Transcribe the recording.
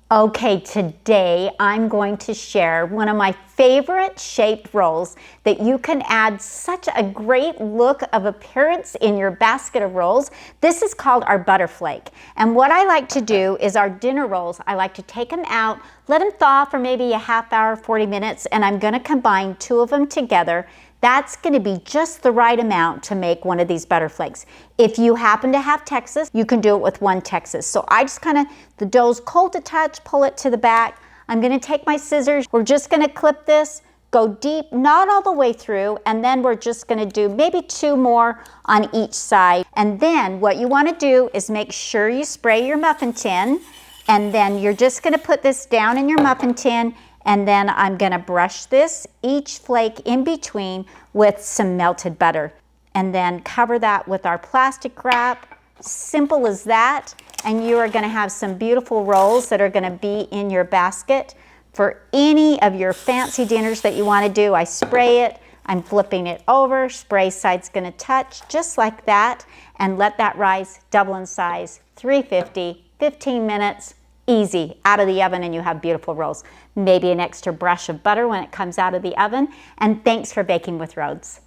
Okay, today I'm going to share one of my favorite shaped rolls that you can add such a great look of appearance in your basket of rolls. This is called our Butterflake. And what I like to do is our dinner rolls, I like to take them out, let them thaw for maybe a half hour, 40 minutes, and I'm gonna combine two of them together. That's going to be just the right amount to make one of these Butterflakes. If you happen to have Texas, you can do it with one Texas. So I just the dough's cold to touch, pull it to the back. I'm going to take my scissors. We're just going to clip this, go deep, not all the way through, and then we're just going to do maybe two more on each side. And then what you want to do is make sure you spray your muffin tin, and then you're just going to put this down in your muffin tin. And then I'm gonna brush each flake in between with some melted butter. And then cover that with our plastic wrap. Simple as that. And you are gonna have some beautiful rolls that are gonna be in your basket for any of your fancy dinners that you wanna do. I spray it, I'm flipping it over, spray side's gonna touch just like that, and let that rise, double in size, 350, 15 minutes. Easy, out of the oven, and you have beautiful rolls. Maybe an extra brush of butter when it comes out of the oven. And thanks for baking with Rhodes.